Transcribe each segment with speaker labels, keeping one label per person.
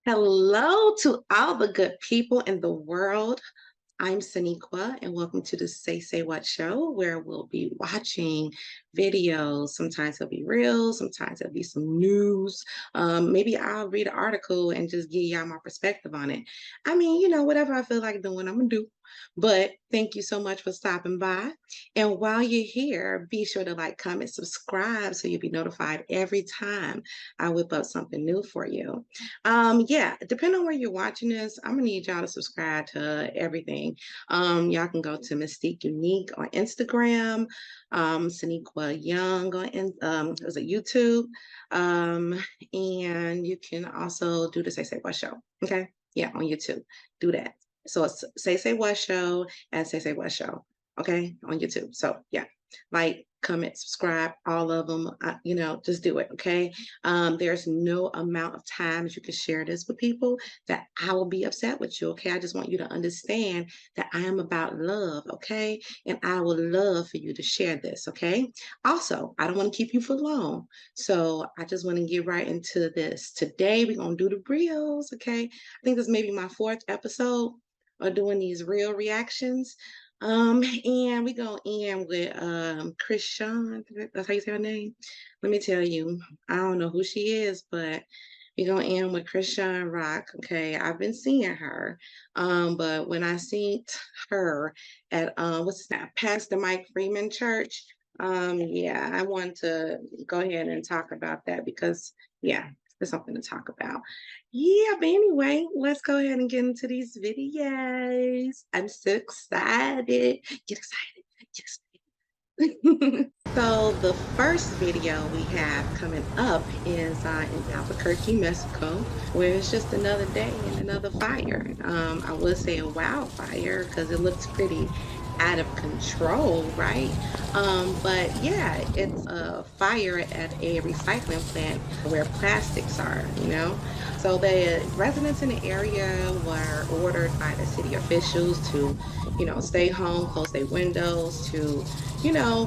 Speaker 1: Hello to all the good people in the world. I'm Saniqua, and welcome to the Say What show, where we'll be watching videos. Sometimes it'll be real, sometimes it'll be some news. Maybe I'll read an article and just give y'all my perspective on it. I mean, whatever I feel like doing, I'm gonna do. But thank you so much for stopping by. And while you're here, be sure to like, comment, subscribe so you'll be notified every time I whip up something new for you. Yeah, depending on where you're watching this, I'm gonna need y'all to subscribe to everything. Y'all can go to Mystique Unique on Instagram, Saniqua Young on was it YouTube? Um, and you can also do the Say What show. Okay, yeah, on YouTube. Do that. So it's Say What show and Say What show. Okay, on YouTube. So yeah, like, comment, subscribe, all of them. Just do it. Okay. There's no amount of times you can share this with people that I will be upset with you. Okay. I just want you to understand that I am about love. Okay. And I would love for you to share this. Okay. Also, I don't want to keep you for long. So I just want to get right into this. Today, we're going to do the reels. Okay. I think this may be my fourth episode of doing these real reactions. And we go in with Chris Sean. That's how you say her name. Let me tell you, I don't know who she is, but we're gonna end with Christian Rock. Okay, I've been seeing her. But when I seen her at what's his name, Pastor Mike Freeman Church, yeah, I want to go ahead and talk about that because yeah, there's something to talk about. Yeah, but anyway, let's go ahead and get into these videos. I'm so excited. Get excited. Get excited. So the first video we have coming up is in Albuquerque, Mexico, where it's just another day and another fire. I would say a wildfire because it looks pretty out of control, right? But yeah, it's a fire at a recycling plant where plastics are. So the residents in the area were ordered by the city officials to, stay home, close their windows, to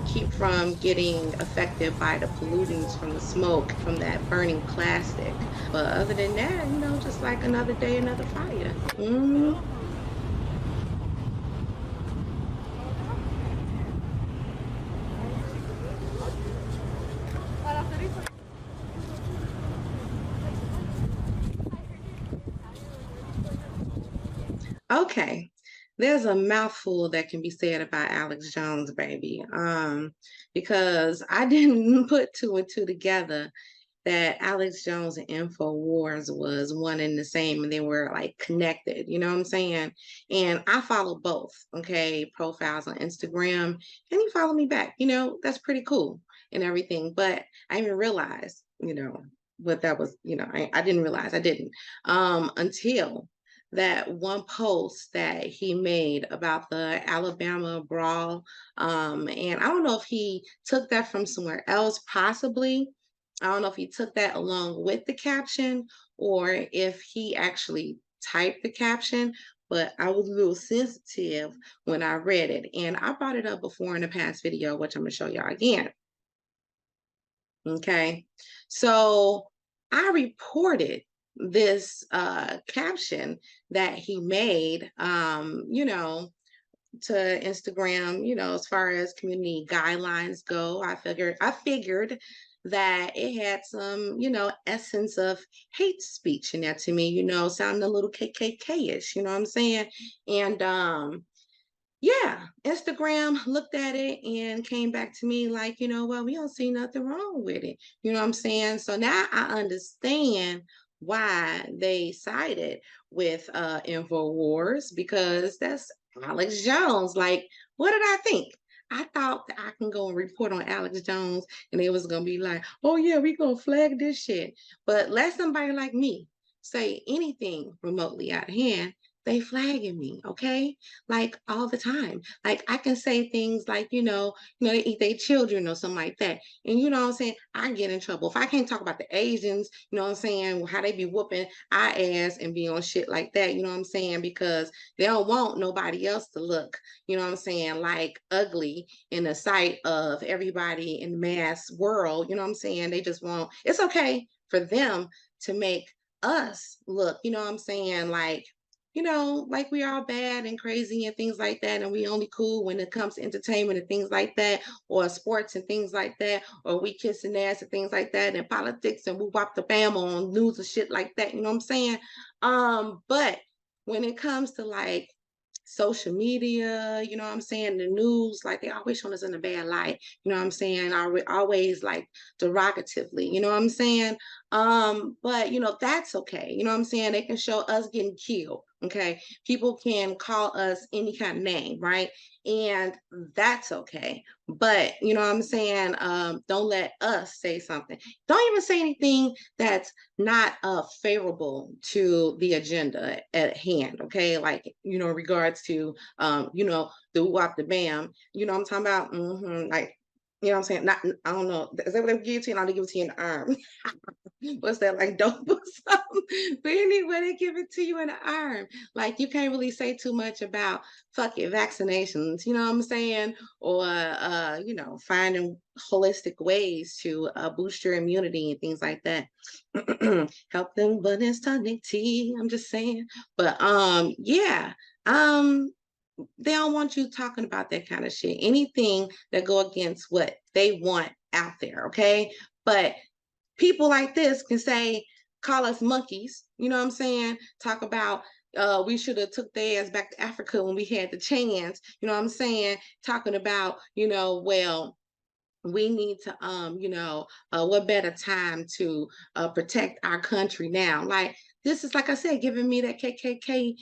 Speaker 1: keep from getting affected by the pollutants from the smoke from that burning plastic. But other than that, just like another day, another fire. Okay. There's a mouthful that can be said about Alex Jones, baby. Because I didn't put two and two together that Alex Jones and InfoWars was one and the same, and they were like connected. You know what I'm saying? And I follow both, okay, profiles on Instagram, and he followed me back. That's pretty cool and everything. But I didn't realize, what that was. I didn't realize I didn't until that one post that he made about the Alabama brawl. And I don't know if he took that from somewhere else, possibly. I don't know if he took that along with the caption or if he actually typed the caption, but I was a little sensitive when I read it. And I brought it up before in the past video, which I'm going to show y'all again. Okay. So I reported this caption that he made, to Instagram, as far as community guidelines go. I figured that it had some, essence of hate speech in that to me, sounding a little KKK-ish, you know what I'm saying? And yeah, Instagram looked at it and came back to me like, well, we don't see nothing wrong with it. You know what I'm saying? So now I understand why they sided with InfoWars because that's Alex Jones. Like, what did I think? I thought that I can go and report on Alex Jones and it was gonna be like, oh yeah, we gonna flag this shit. But let somebody like me say anything remotely out of hand, they flagging me, okay? Like all the time. Like I can say things like, they eat their children or something like that. And you know what I'm saying? I get in trouble. If I can't talk about the Asians, you know what I'm saying, how they be whooping our ass and be on shit like that, you know what I'm saying? Because they don't want nobody else to look, you know what I'm saying, like ugly in the sight of everybody in the mass world, you know what I'm saying? They just want it's okay for them to make us look, you know what I'm saying, like, like we all bad and crazy and things like that, and we only cool when it comes to entertainment and things like that, or sports and things like that, or we kissing ass and things like that, and politics and we wop the bam on news and shit like that, you know what I'm saying? But when it comes to like social media, you know what I'm saying, the news, like they always show us in a bad light, you know what I'm saying? Always like derogatively, you know what I'm saying? But that's okay. You know what I'm saying? They can show us getting killed. Okay. People can call us any kind of name, right? And that's okay. But you know what I'm saying? Don't let us say something. Don't even say anything that's not favorable to the agenda at hand. Okay. Like, in regards to the wop the bam, you know what I'm talking about? Like, you know what I'm saying? Not, I don't know. Is that what they give it to you? Or they give it to you in the arm. What's that, like dope or something? But anyway, they give it to you in the arm. Like you can't really say too much about fucking vaccinations, you know what I'm saying? Or finding holistic ways to boost your immunity and things like that. Help them but it's tonic tea. I'm just saying. But yeah. Um they don't want you talking about that kind of shit. Anything that go against what they want out there, okay? But people like this can say, call us monkeys, you know what I'm saying? Talk about we should have took their ass back to Africa when we had the chance, you know what I'm saying? Talking about, well, we need to what better time to protect our country now, like this is, like I said, giving me that KKK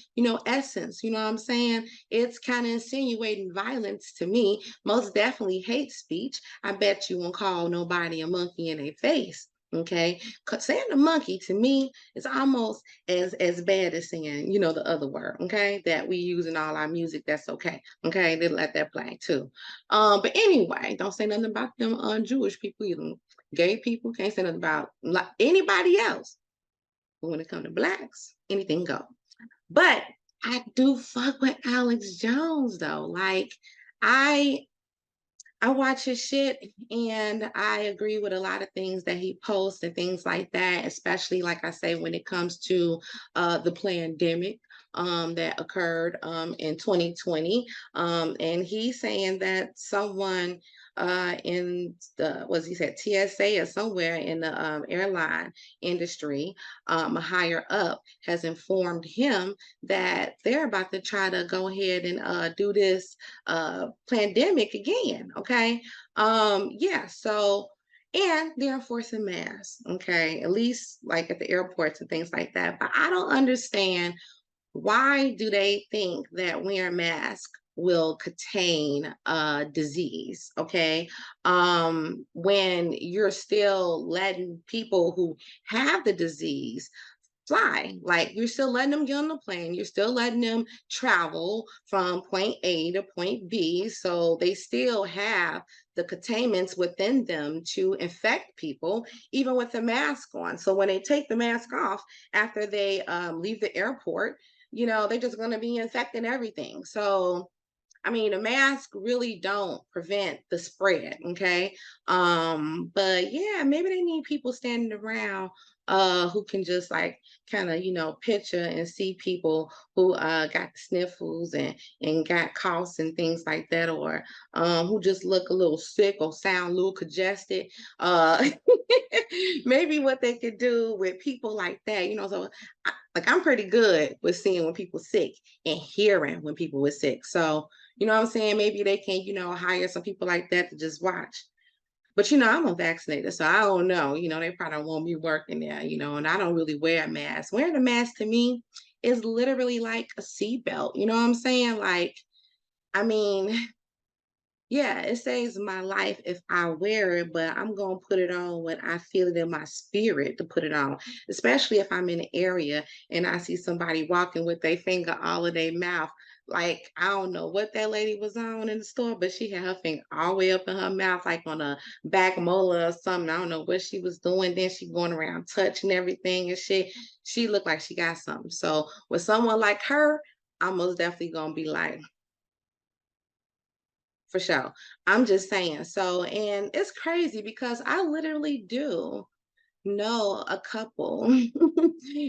Speaker 1: essence, you know what I'm saying? It's kind of insinuating violence to me, most definitely hate speech. I bet you won't call nobody a monkey in their face. Okay, saying a monkey to me is almost as bad as saying the other word, okay, that we use in all our music. That's okay. Okay, they let that play too. But anyway, don't say nothing about them Jewish people either. Gay people can't say nothing about like anybody else. But when it comes to blacks, anything go. But I do fuck with Alex Jones though. Like I I watch his shit and I agree with a lot of things that he posts and things like that, especially like I say, when it comes to the pandemic that occurred in 2020. And he's saying that someone in the, was he said TSA or somewhere in the airline industry, higher up, has informed him that they're about to try to go ahead and do this pandemic again. Okay. Yeah. So, and they're enforcing masks. Okay. At least like at the airports and things like that. But I don't understand, why do they think that wearing masks will contain disease, okay, when you're still letting people who have the disease fly? Like you're still letting them get on the plane, you're still letting them travel from point A to point B, so they still have the containments within them to infect people, even with the mask on. So when they take the mask off after they leave the airport, they're just going to be infecting everything. So I mean, the mask really don't prevent the spread, okay? But yeah, maybe they need people standing around who can just like kind of, picture and see people who got the sniffles and got coughs and things like that, or who just look a little sick or sound a little congested. Uh maybe what they could do with people like that, so like I'm pretty good with seeing when people sick and hearing when people were sick. So you know what I'm saying? Maybe they can, hire some people like that to just watch. But I'm unvaccinated, so I don't know. They probably won't be working there, and I don't really wear a mask. Wearing a mask to me is literally like a seatbelt. You know what I'm saying? Like, I mean, yeah, it saves my life if I wear it, but I'm gonna put it on when I feel it in my spirit to put it on, especially if I'm in an area and I see somebody walking with their finger all in their mouth. Like, I don't know what that lady was on in the store, but she had her finger all the way up in her mouth, like on a back molar or something. I don't know what she was doing. Then she going around touching everything and shit. She looked like she got something. So with someone like her, I'm most definitely gonna be like, for sure. I'm just saying. So, and it's crazy because I literally do know a couple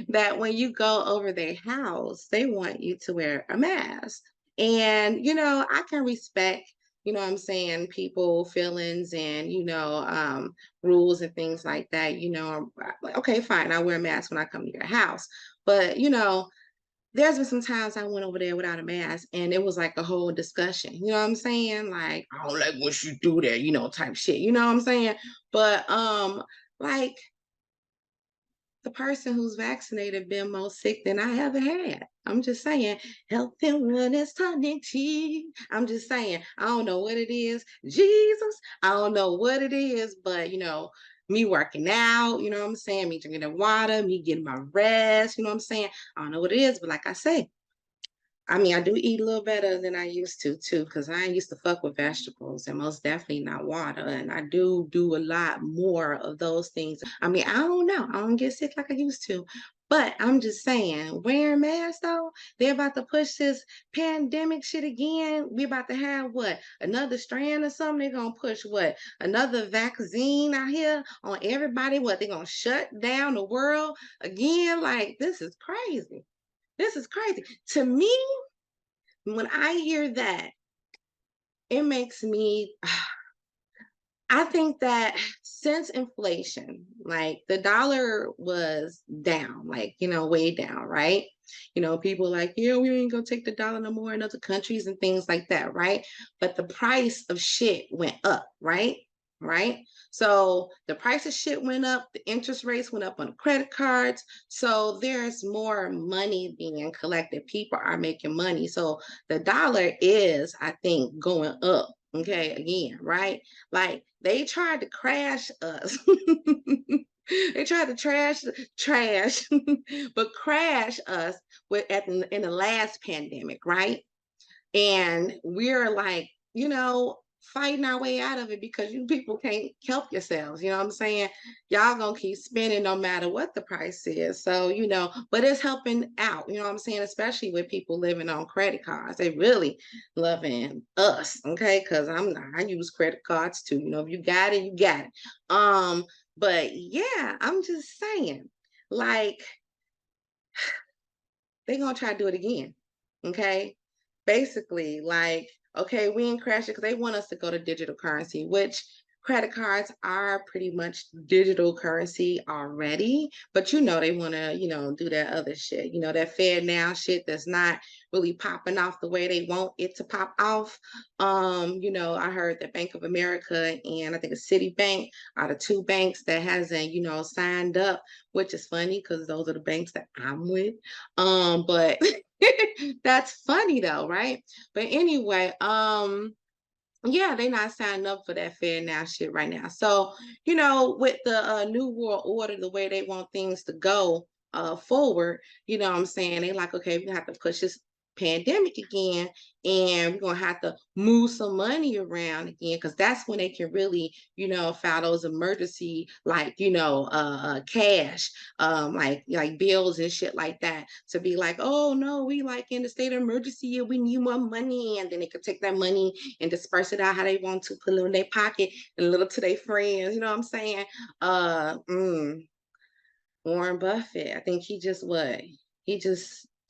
Speaker 1: that when you go over their house, they want you to wear a mask. And, I can respect, what I'm saying, people feelings and, rules and things like that. Like, okay, fine, I wear a mask when I come to your house. But, there's been some times I went over there without a mask and it was like a whole discussion. You know what I'm saying? Like, I don't like when you do that, type shit. You know what I'm saying? But like the person who's vaccinated been more sick than I ever had. I'm just saying, health and wellness tonic tea. I'm just saying, I don't know what it is. Jesus, I don't know what it is, but me working out, you know what I'm saying? Me drinking the water, me getting my rest, you know what I'm saying? I don't know what it is, but like I say, I mean, I do eat a little better than I used to too, because I ain't used to fuck with vegetables and most definitely not water. And I do a lot more of those things. I mean, I don't know. I don't get sick like I used to. But I'm just saying, wearing masks though, they're about to push this pandemic shit again. We about to have what? Another strand or something? They're gonna push what? Another vaccine out here on everybody? What? They're gonna shut down the world again? Like, this is crazy. This is crazy. To me, when I hear that, it makes me I think that since inflation, like the dollar was down, like, way down, right? People like, yeah, we ain't gonna take the dollar no more in other countries and things like that, right? But the price of shit went up, right? Right. So the price of shit went up, the interest rates went up on credit cards. So there's more money being collected. People are making money. So the dollar is, I think, going up. Okay, again, right? Like they tried to crash us. They tried to trash, but crash us in the last pandemic, right? And we're like, fighting our way out of it because you people can't help yourselves. You know what I'm saying? Y'all gonna keep spending no matter what the price is. So, but it's helping out, you know what I'm saying? Especially with people living on credit cards. They really loving us, okay? Because I use credit cards too. If you got it, you got it. But yeah, I'm just saying, like, they're gonna try to do it again. Okay. Basically, like, okay, we ain't crashing because they want us to go to digital currency, which credit cards are pretty much digital currency already. But they want to, do that other shit, that Fed now shit that's not really popping off the way they want it to pop off. I heard that Bank of America and I think a Citibank are the two banks that hasn't, signed up, which is funny because those are the banks that I'm with. But that's funny though, right? But anyway, yeah, they not signing up for that fair now shit right now. So, with the new world order, the way they want things to go forward, what I'm saying? They like, okay, we have to push this pandemic again and we're gonna have to move some money around again because that's when they can really file those emergency like cash like bills and shit like that to be like, oh no, we like in the state of emergency and we need more money, and then they could take that money and disperse it out how they want to, put it in their pocket and a little to their friends. You know what I'm saying? Uh, mm, Warren Buffett, I think he just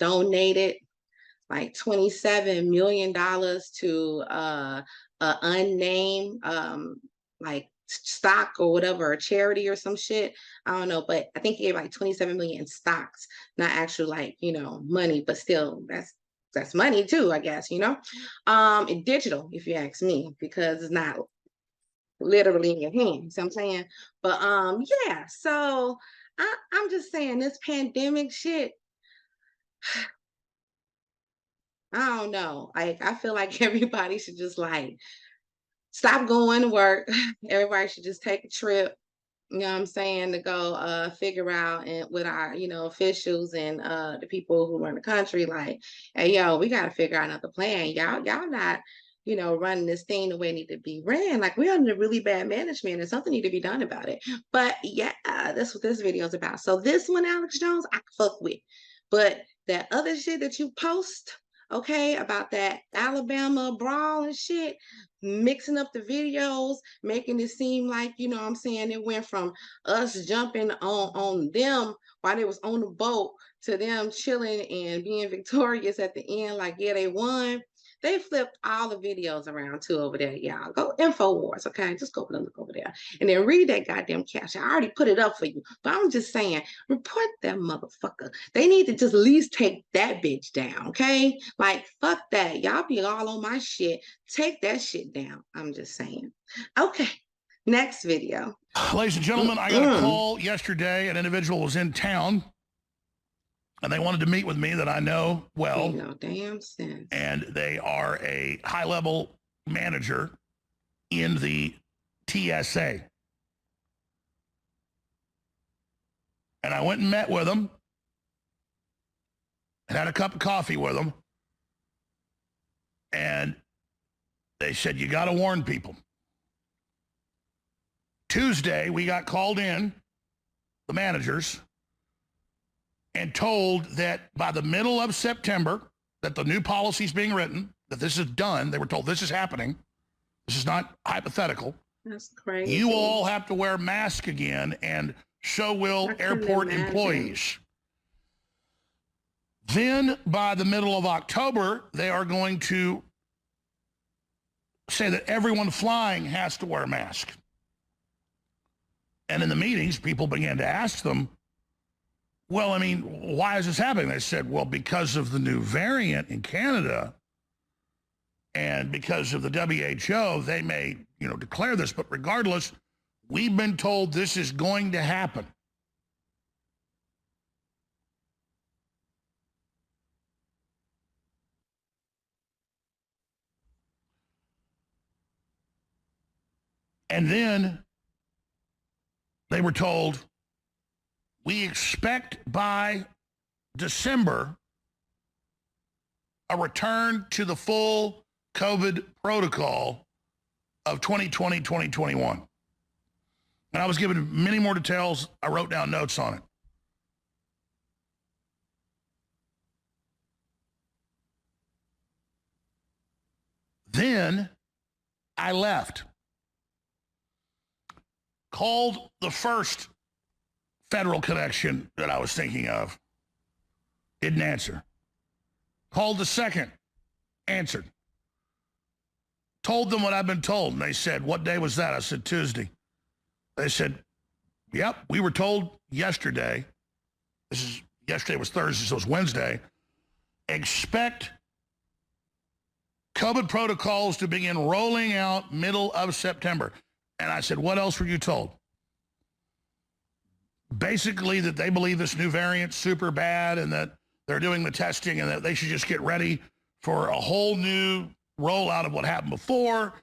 Speaker 1: donated like $27 million to a unnamed like stock or whatever, a charity or some shit. I don't know, but I think he gave like 27 million in stocks, not actual like, money, but still that's money too, I guess, and digital, if you ask me, because it's not literally in your hand. You see what I'm saying? But yeah, so I'm just saying this pandemic shit, I don't know. Like I feel like everybody should just like stop going to work. Everybody should just take a trip, you know what I'm saying, to go figure out and with our, officials and the people who run the country, like, hey yo, we gotta figure out another plan. Y'all not, running this thing the way it need to be ran. Like we're under really bad management and something need to be done about it. But yeah, that's what this video is about. So this one, Alex Jones, I fuck with. But that other shit that you post okay, about that Alabama brawl and shit, mixing up the videos, making it seem like, you know what I'm saying, it went from us jumping on them while they was on the boat to them chilling and being victorious at the end, like, yeah, they won. They flipped all the videos around too over there, y'all. Go InfoWars, okay? Just go over and look over there. And then read that goddamn caption. I already put it up for you, but I'm just saying, report that motherfucker. They need to just at least take that bitch down, okay? Like, fuck that. Y'all be all on my shit. Take that shit down. I'm just saying. Okay, next video.
Speaker 2: Ladies and gentlemen, I got a call yesterday. An individual was in town, and they wanted to meet with me that I know well.
Speaker 1: Ain't no damn sense.
Speaker 2: And they are a high-level manager in the TSA. And I went and met with them and had a cup of coffee with them. And they said, you got to warn people. Tuesday, we got called in, the managers, and told that by the middle of September, that the new policy is being written, that this is done. They were told this is happening. This is not hypothetical.
Speaker 1: That's crazy.
Speaker 2: You all have to wear masks again, and so will airport employees. Then by the middle of October, they are going to say that everyone flying has to wear a mask. And in the meetings, people began to ask them, well, I mean, why is this happening? They said, well, because of the new variant in Canada and because of the WHO, they may, declare this. But regardless, we've been told this is going to happen. And then they were told, we expect by December a return to the full COVID protocol of 2020, 2021. And I was given many more details. I wrote down notes on it. Then I left. Called the first federal connection that I was thinking of. Didn't answer. Called the second. Answered. Told them what I've been told. And they said, what day was that? I said, Tuesday. They said, yep, we were told yesterday. Yesterday was Thursday, so it was Wednesday. Expect COVID protocols to begin rolling out middle of September. And I said, what else were you told? Basically that they believe this new variant's super bad and that they're doing the testing and that they should just get ready for a whole new rollout of what happened before.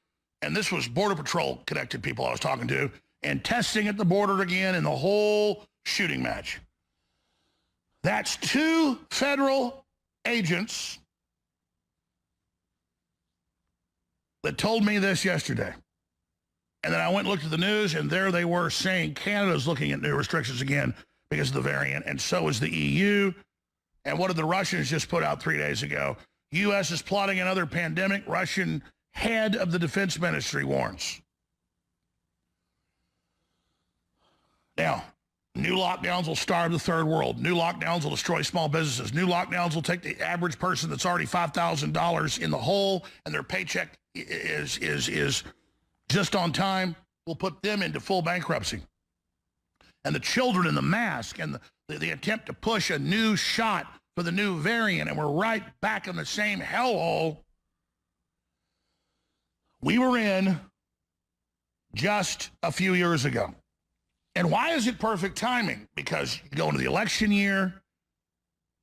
Speaker 2: And this was Border Patrol connected people I was talking to, and testing at the border again and the whole shooting match. That's 2 federal agents that told me this yesterday. And then I went and looked at the news, and there they were saying Canada's looking at new restrictions again because of the variant, and so is the EU. And what did the Russians just put out 3 days ago? U.S. is plotting another pandemic. Russian head of the defense ministry warns. Now, new lockdowns will starve the third world. New lockdowns will destroy small businesses. New lockdowns will take the average person that's already $5,000 in the hole, and their paycheck is just on time, will put them into full bankruptcy. And the children in the mask and the attempt to push a new shot for the new variant, and we're right back in the same hellhole we were in just a few years ago. And why is it perfect timing? Because you go into the election year,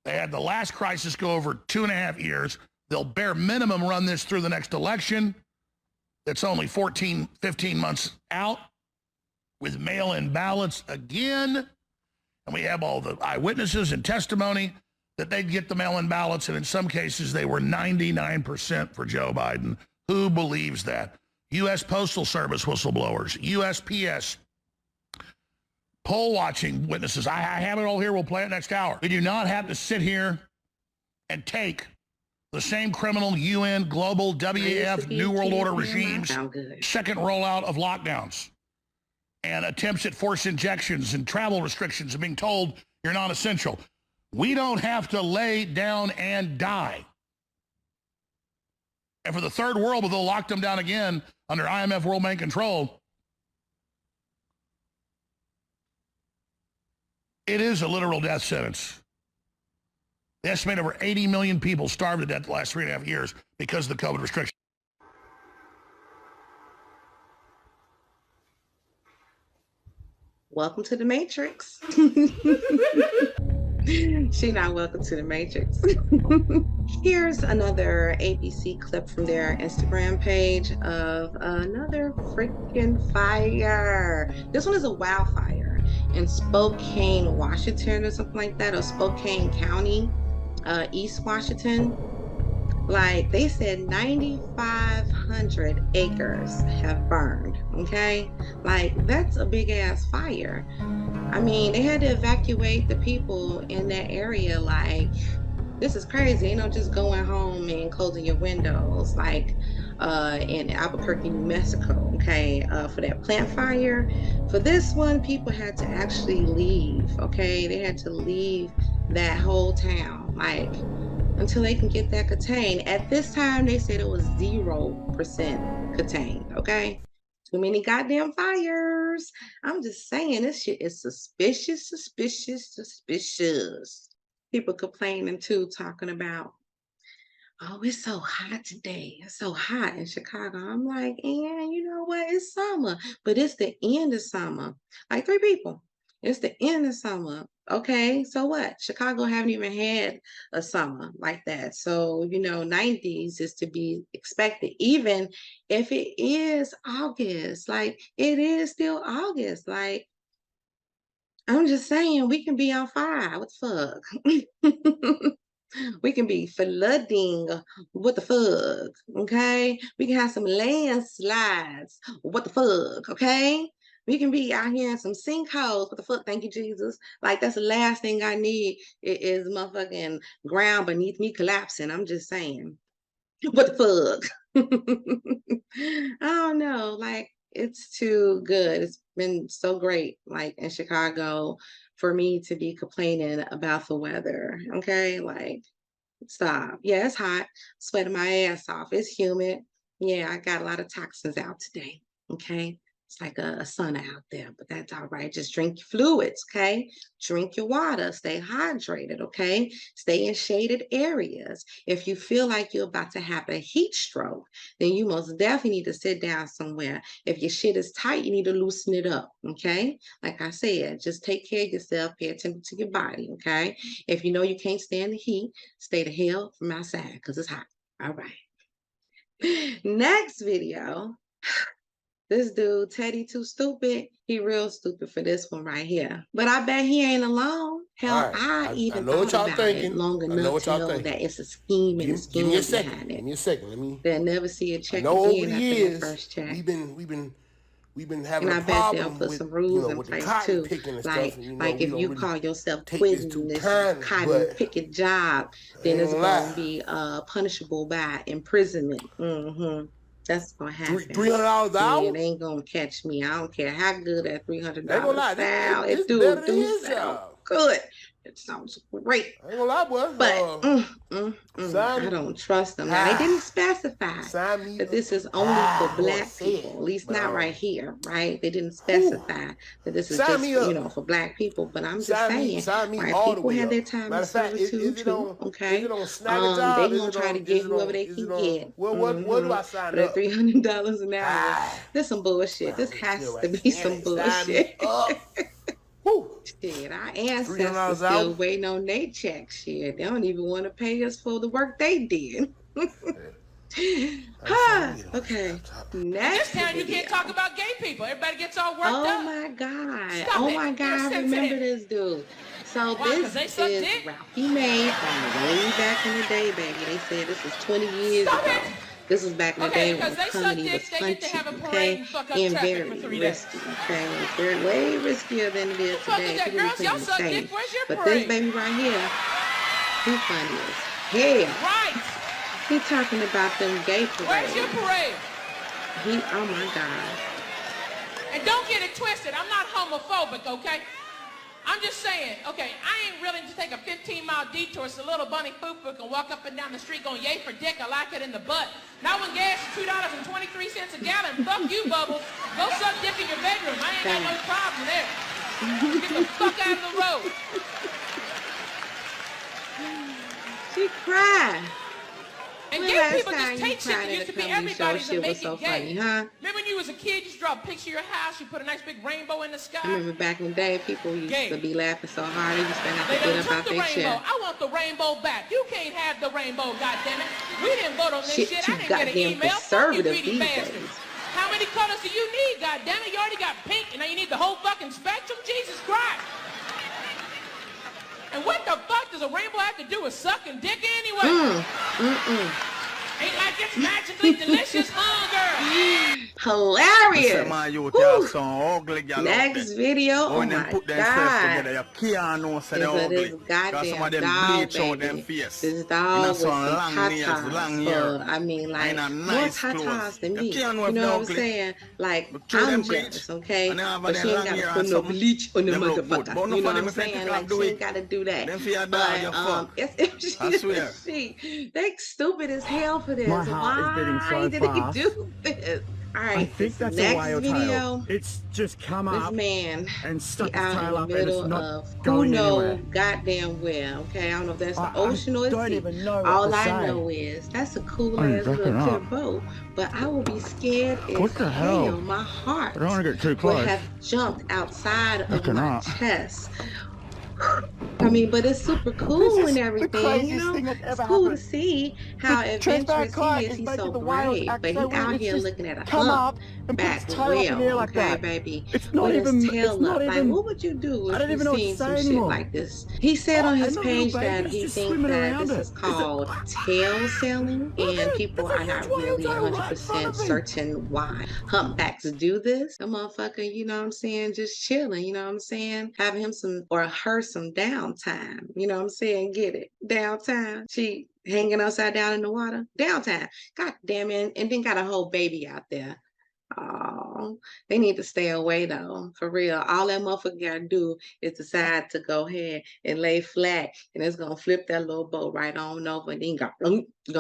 Speaker 2: they had the last crisis go over 2.5 years. They'll bare minimum run this through the next election. That's only 14, 15 months out with mail-in ballots again. And we have all the eyewitnesses and testimony that they'd get the mail-in ballots. And in some cases, they were 99% for Joe Biden. Who believes that? U.S. Postal Service whistleblowers, USPS, poll watching witnesses. I have it all here. We'll play it next hour. We do not have to sit here and take the same criminal UN, global, WEF, New World Order regimes' second rollout of lockdowns and attempts at forced injections and travel restrictions and being told you're not essential. We don't have to lay down and die. And for the third world, they'll lock them down again under IMF World Bank control. It is a literal death sentence. They estimate over 80 million people starved to death the last 3.5 years because of the COVID restrictions.
Speaker 1: Welcome to the Matrix. She not welcome to the Matrix. Here's another ABC clip from their Instagram page of another freaking fire. This one is a wildfire in Spokane, Washington, or something like that, or Spokane County, East Washington. Like they said, 9,500 acres have burned. Okay, like that's a big ass fire. I mean, they had to evacuate the people in that area. Like, this is crazy. You know, just going home and closing your windows, like in Albuquerque, New Mexico. Okay, for that plant fire. For this one, people had to actually leave. Okay, they had to leave that whole town, like, until they can get that contained. At this time, they said it was 0% contained. Okay. Too many goddamn fires. I'm just saying, this shit is suspicious. People complaining too, talking about, oh, it's so hot today. It's so hot in Chicago. I'm like, and you know what? It's summer, but it's the end of summer. Like 3 people. It's the end of summer. Okay, so what? Chicago haven't even had a summer like that. So, you know, 90s is to be expected, even if it is August. Like, it is still August. Like, I'm just saying, we can be on fire. What the fuck? We can be flooding. What the fuck? Okay, we can have some landslides. What the fuck? Okay, we can be out here in some sinkholes. What the fuck? Thank you, Jesus. Like, that's the last thing I need is motherfucking ground beneath me collapsing. I'm just saying. What the fuck? I don't know. Like, it's too good. It's been so great, like in Chicago, for me to be complaining about the weather. Okay, like, stop. Yeah, it's hot. Sweating my ass off. It's humid. Yeah, I got a lot of toxins out today. Okay. It's like a sun out there, but that's all right. Just drink your fluids, okay? Drink your water. Stay hydrated, okay? Stay in shaded areas. If you feel like you're about to have a heat stroke, then you most definitely need to sit down somewhere. If your shit is tight, you need to loosen it up, okay? Like I said, just take care of yourself. Pay attention to your body, okay? If you know you can't stand the heat, stay the hell from outside because it's hot. All right. Next video. This dude, Teddy Too Stupid, he real stupid for this one right here. But I bet he ain't alone. Hell, right. I even thought about it long enough to know that it's a scheme and a scheme behind it. Give me a second. Let me. They'll never see a check again after the first check.
Speaker 3: We've been having
Speaker 1: and
Speaker 3: a
Speaker 1: I bet
Speaker 3: problem
Speaker 1: they'll put
Speaker 3: with,
Speaker 1: some rules in place too. Like, like if you call yourself quitting this cotton picking job, then it's going to be punishable by imprisonment. That's gonna happen.
Speaker 3: $300 out?
Speaker 1: Yeah, they ain't gonna catch me. I don't care how good that $300 sound.
Speaker 3: It
Speaker 1: do sound good. It sounds great.
Speaker 3: I ain't gonna lie, boy.
Speaker 1: But I don't trust them. Now, they didn't specify that this is only for Black people. At least not right here, right? They didn't specify that this is just, you know, for Black people. But I'm just saying, right? People have their time in servitude too. Okay, they gonna try to get whoever they can get.
Speaker 3: What do I sign
Speaker 1: up?
Speaker 3: up?
Speaker 1: $300 an hour. This some bullshit. This has to be some bullshit. Shit, our ancestors still waiting on their check. Shit, they don't even want to pay us for the work they did. Okay. Next
Speaker 4: time you can't talk about gay people. Everybody gets all worked up.
Speaker 1: Oh my God. I remember this dude. So this is Ralphie May from way back in the day, baby. They said this was 20 years ago. This was back in the day when comedy was punchy, okay, and very risky, okay. It's very way riskier than it is today. People be playing the same. But this baby right here, he's funny as hell.
Speaker 4: Right.
Speaker 1: He talking about them gay
Speaker 4: Where's your
Speaker 1: parades.
Speaker 4: parade?
Speaker 1: Oh my God.
Speaker 4: And don't get it twisted. I'm not homophobic, okay? I'm just saying, okay, I ain't willing to take a 15-mile detour so little bunny foo-foo can walk up and down the street going, yay for dick, I like it in the butt. Now when gas is $2.23 a gallon, fuck you, Bubbles. Go suck dick in your bedroom. I ain't got no problem there. Get the fuck out of the road.
Speaker 1: She cried.
Speaker 4: And
Speaker 1: When
Speaker 4: gay
Speaker 1: last
Speaker 4: people
Speaker 1: time
Speaker 4: just
Speaker 1: you
Speaker 4: take shit
Speaker 1: cried
Speaker 4: that
Speaker 1: at
Speaker 4: used
Speaker 1: a
Speaker 4: to be
Speaker 1: comedy show?
Speaker 4: everybody's
Speaker 1: Shit
Speaker 4: and
Speaker 1: was
Speaker 4: make
Speaker 1: so
Speaker 4: it gay.
Speaker 1: funny, huh?
Speaker 4: Remember when you was a kid, you just draw a picture of your house, you put a nice big rainbow in the sky?
Speaker 1: I remember back in the day, people used
Speaker 4: Gay.
Speaker 1: to be laughing so hard they used to have
Speaker 4: They
Speaker 1: to
Speaker 4: done
Speaker 1: get up
Speaker 4: took
Speaker 1: out
Speaker 4: the
Speaker 1: their
Speaker 4: rainbow.
Speaker 1: chair.
Speaker 4: I want the rainbow back. You can't have the rainbow, goddammit. We didn't vote on this
Speaker 1: Shit,
Speaker 4: shit.
Speaker 1: you
Speaker 4: I didn't get an
Speaker 1: goddamn
Speaker 4: email. Fuck you,
Speaker 1: conservative
Speaker 4: greedy
Speaker 1: these
Speaker 4: bastard.
Speaker 1: days.
Speaker 4: How many colors do you need, goddammit? You already got pink, and now you need the whole fucking spectrum? Jesus Christ. And what the fuck does a rainbow have to do with sucking dick anyway? Ain't like it's magically delicious, hunger.
Speaker 1: Hilarious. Woo. Next
Speaker 5: Next
Speaker 1: video. Oh my God.
Speaker 5: You can't know say
Speaker 1: Is
Speaker 5: they
Speaker 1: of this
Speaker 5: ugly. Cause some of
Speaker 1: goddamn
Speaker 5: them
Speaker 1: dog,
Speaker 5: bleach out them
Speaker 1: baby.
Speaker 5: face.
Speaker 1: This dog with
Speaker 5: some
Speaker 1: some
Speaker 5: long nails,
Speaker 1: tatas.
Speaker 5: long
Speaker 1: For,
Speaker 5: hair.
Speaker 1: I mean, like,
Speaker 5: And a
Speaker 1: more
Speaker 5: nice
Speaker 1: tatas
Speaker 5: clothes.
Speaker 1: than
Speaker 5: You
Speaker 1: me.
Speaker 5: can't know
Speaker 1: You
Speaker 5: if
Speaker 1: know
Speaker 5: they
Speaker 1: what I'm
Speaker 5: ugly.
Speaker 1: saying? Like,
Speaker 5: But show them
Speaker 1: I'm
Speaker 5: bleach.
Speaker 1: jealous, okay?
Speaker 5: And they have
Speaker 1: But
Speaker 5: them
Speaker 1: she ain't
Speaker 5: long
Speaker 1: got to
Speaker 5: hair
Speaker 1: put
Speaker 5: and
Speaker 1: no
Speaker 5: something.
Speaker 1: bleach on the
Speaker 5: Them look good.
Speaker 1: motherfucker.
Speaker 5: But
Speaker 1: You
Speaker 5: enough
Speaker 1: know
Speaker 5: of
Speaker 1: what
Speaker 5: them
Speaker 1: I'm
Speaker 5: if they
Speaker 1: saying?
Speaker 5: take
Speaker 1: Like,
Speaker 5: off the
Speaker 1: she ain't
Speaker 5: wig.
Speaker 1: got to do that.
Speaker 5: Them for your dog,
Speaker 1: But
Speaker 5: you fuck. I swear.
Speaker 1: they stupid as hell for this.
Speaker 6: My heart is beating so
Speaker 1: Why did
Speaker 6: fast.
Speaker 1: they do this? All right,
Speaker 6: I think that's a
Speaker 1: next
Speaker 6: whale
Speaker 1: video.
Speaker 6: tail. It's just come
Speaker 1: This
Speaker 6: up
Speaker 1: man,
Speaker 6: and
Speaker 1: he
Speaker 6: stuck its
Speaker 1: out in
Speaker 6: tail
Speaker 1: the
Speaker 6: up and it's
Speaker 1: middle
Speaker 6: not
Speaker 1: of who
Speaker 6: going
Speaker 1: know
Speaker 6: anywhere.
Speaker 1: goddamn well. Okay, I don't know if that's the
Speaker 6: I
Speaker 1: ocean or the
Speaker 6: don't
Speaker 1: sea.
Speaker 6: even know what
Speaker 1: All
Speaker 6: to
Speaker 1: I
Speaker 6: say.
Speaker 1: know is that's a cool
Speaker 6: I'm
Speaker 1: ass little
Speaker 6: backing
Speaker 1: clear
Speaker 6: up.
Speaker 1: boat. But I will be scared as
Speaker 6: What the hell?
Speaker 1: My heart
Speaker 6: I don't want to get too
Speaker 1: would
Speaker 6: close.
Speaker 1: have jumped outside of
Speaker 6: Backing
Speaker 1: my
Speaker 6: up.
Speaker 1: chest. I mean, but it's super cool
Speaker 6: This is
Speaker 1: and
Speaker 6: the
Speaker 1: everything, you
Speaker 6: craziest
Speaker 1: know.
Speaker 6: thing that's
Speaker 1: It's
Speaker 6: ever
Speaker 1: cool to
Speaker 6: happened.
Speaker 1: see how
Speaker 6: The transparent
Speaker 1: adventurous
Speaker 6: kayak
Speaker 1: he is.
Speaker 6: is
Speaker 1: He's
Speaker 6: making
Speaker 1: so
Speaker 6: the whales
Speaker 1: brave,
Speaker 6: act
Speaker 1: but
Speaker 6: so
Speaker 1: he
Speaker 6: weird.
Speaker 1: out
Speaker 6: It's
Speaker 1: here
Speaker 6: just
Speaker 1: looking at a
Speaker 6: come
Speaker 1: hump
Speaker 6: up and put
Speaker 1: back
Speaker 6: its tail up in the air
Speaker 1: whale,
Speaker 6: like
Speaker 1: okay,
Speaker 6: that.
Speaker 1: baby,
Speaker 6: It's not
Speaker 1: with his
Speaker 6: even.
Speaker 1: tail
Speaker 6: It's not
Speaker 1: up. Like,
Speaker 6: even.
Speaker 1: what would you do
Speaker 6: I
Speaker 1: if
Speaker 6: don't
Speaker 1: you
Speaker 6: even know what to
Speaker 1: seen some
Speaker 6: say
Speaker 1: shit
Speaker 6: anymore.
Speaker 1: like this? He said on his
Speaker 6: And the little
Speaker 1: page that
Speaker 6: baby's
Speaker 1: he
Speaker 6: just
Speaker 1: thinks
Speaker 6: swimming
Speaker 1: that
Speaker 6: around
Speaker 1: this
Speaker 6: it.
Speaker 1: is called tail sailing, and people are not really 100% certain why humpbacks do this. The motherfucker, you know what I'm saying, just chilling, you know what I'm saying, having him some or her some downtime, you know what I'm saying, get it, downtime. She hanging upside down in the water, downtime. God damn it, and then got a whole baby out there. Oh, they need to stay away though, for real. All that motherfucker gotta do is decide to go ahead and lay flat, and it's gonna flip that little boat right on over, and then go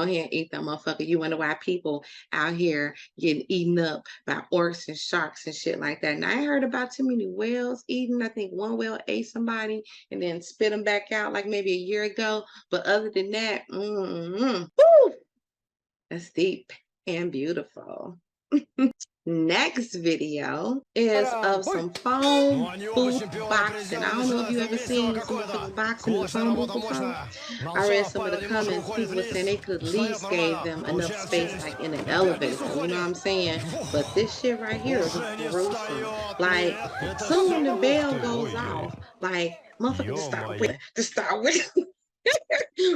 Speaker 1: ahead and eat that motherfucker. You wonder why people out here getting eaten up by orcs and sharks and shit like that. And I ain't heard about too many whales eating. I think one whale ate somebody and then spit them back out like maybe a year ago. But other than that, woo, that's deep and beautiful. Next video is of some phone booth boxing. I don't know if you ever seen some people boxing in the phone booth before. I read some of the comments. People were saying they could at least gave them enough space like in an elevator. You know what I'm saying? But this shit right here is gruesome. Like, soon when the bell goes off, like, motherfucker just start with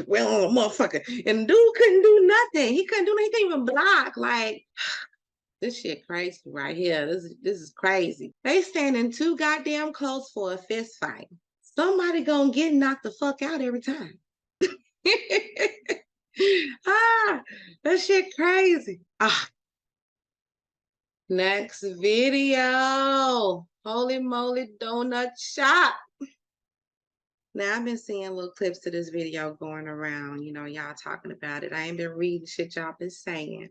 Speaker 1: well, motherfucker. And dude couldn't do nothing. He couldn't do anything, even block. Like, this shit crazy right here. This is crazy. They standing too goddamn close for a fist fight. Somebody gonna get knocked the fuck out every time. That shit crazy. Next video. Holy moly donut shop. Now, I've been seeing little clips to this video going around, you know, y'all talking about it. I ain't been reading shit y'all been saying,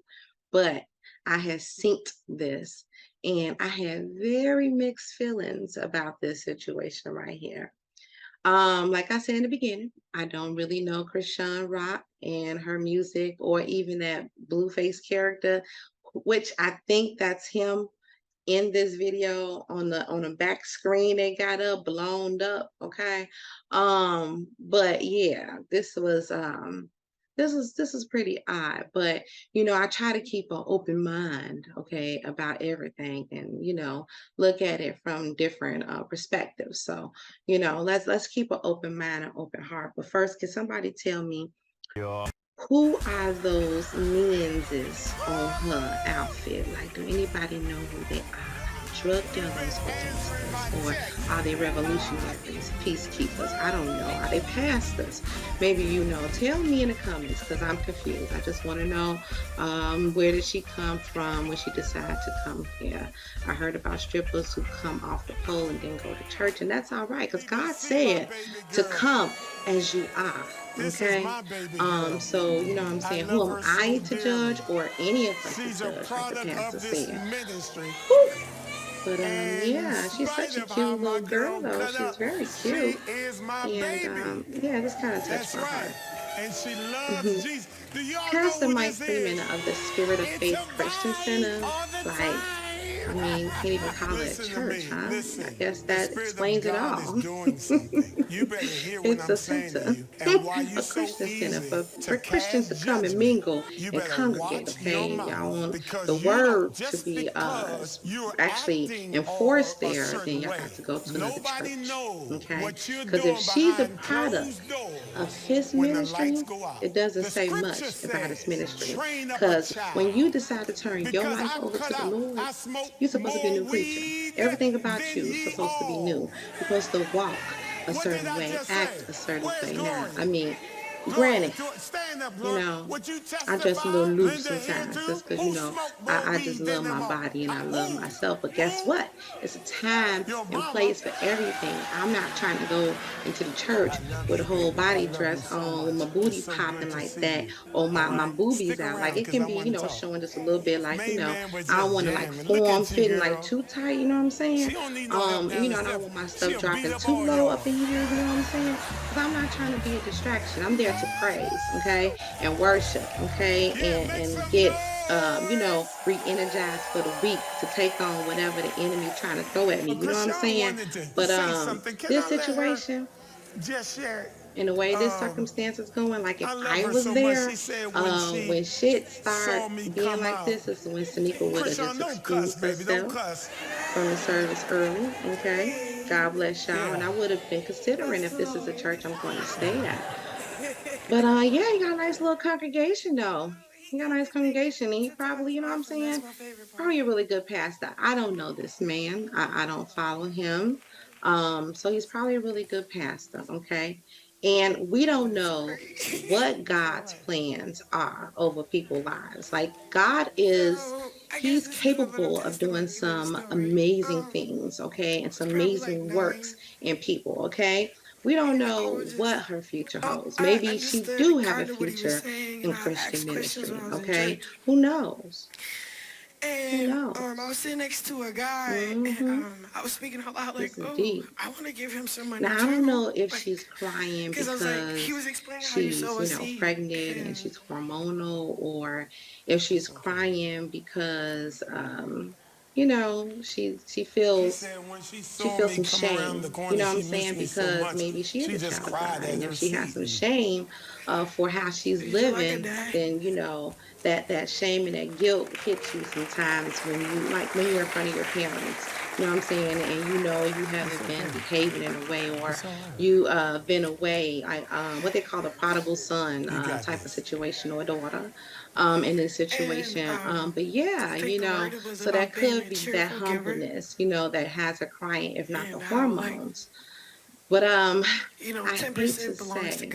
Speaker 1: but I had synced this and I had very mixed feelings about this situation right here. Like I said in the beginning, I don't really know Chrisean Rock and her music or even that Blueface character, which I think that's him in this video on the back screen. They got up blown up, okay. But yeah, this was pretty odd, but you know, I try to keep an open mind, okay, about everything, and you know, look at it from different perspectives. So you know, let's keep an open mind and open heart. But first, can somebody tell me who are those men's on her outfit? Like, do anybody know who they are? drug dealers or gangsters? Or are they revolutionaries, peacekeepers? I don't know. Are they pastors? Maybe you know. Tell me in the comments because I'm confused. I just want to know where did she come from when she decided to come here. I heard about strippers who come off the pole and then go to church, and that's all right because God said to come as you are. Okay, so you know what I'm saying, who am I to judge or any of us to judge, like the pastor said. Whew. But yeah, she's such a cute little girl though. She's very cute. And yeah, this kind of touched my heart. Pastor Mike Freeman of the Spirit of Faith Christian Center, like, I mean, can't even call it a church, huh? I guess that explains it all. It's a center, a Christian center for Christians to come and mingle and congregate, okay? Y'all want the word to be actually enforced there, then y'all got to go to another church, okay? Because if she's a product of his ministry, it doesn't say much about his ministry. Because when you decide to turn your life over to the Lord, you're supposed to be a new creature. Everything about you is supposed to be new. You're supposed to walk a certain way, act a certain way. Now, I mean, granted, you know, I just a little loose sometimes just because, you know, I just love my body and I love myself. But guess what? It's a time and place for everything. I'm not trying to go into the church with a whole body dress on, with my booty popping like that, or my boobies out. Like, it can be, you know, showing just a little bit, like, you know, I don't want to, like, form fitting, like, too tight, you know what I'm saying? You know, I don't want my stuff dropping too low up in here, you know what I'm saying? Because I'm not trying to be a distraction. I'm there to praise, okay, and worship, okay, and get you know, re-energized for the week to take on whatever the enemy trying to throw at me. You know what I'm saying? But this situation, and the way this circumstance is going, like if I was there, when shit started being like this, is when Sanika would have just excused herself from the service early, okay? God bless y'all. And I would have been considering if this is a church I'm going to stay at. But yeah, you got a nice little congregation though. You got a nice congregation, and he probably, you know what I'm saying, probably a really good pastor. I don't know this man. I don't follow him. So he's probably a really good pastor, okay? And we don't know what God's plans are over people's lives. Like, God he's capable of doing some amazing things, okay? And some amazing works in people, okay? We don't know what her future holds. Maybe she do have a future in Christian ministry, okay? Who knows?
Speaker 7: And I was sitting next to a guy, and I was speaking out loud like, I want to give him some money.
Speaker 1: Now, I don't know if she's crying because she's, you know, pregnant and she's hormonal, or if she's crying because, you know, she feels some shame. You know what I'm saying? Because maybe she is a child of God, and if she has some shame for how she's living, then you know that shame and that guilt hits you sometimes when you're in front of your parents. You know what I'm saying? And you know you haven't been behaving in a way, or you been away, like what they call the prodigal son type of situation, or daughter. In this situation. But yeah, you know, so that could be that humbleness, you know, that has her crying, if not the hormones. But
Speaker 7: you know,
Speaker 1: I hate to say,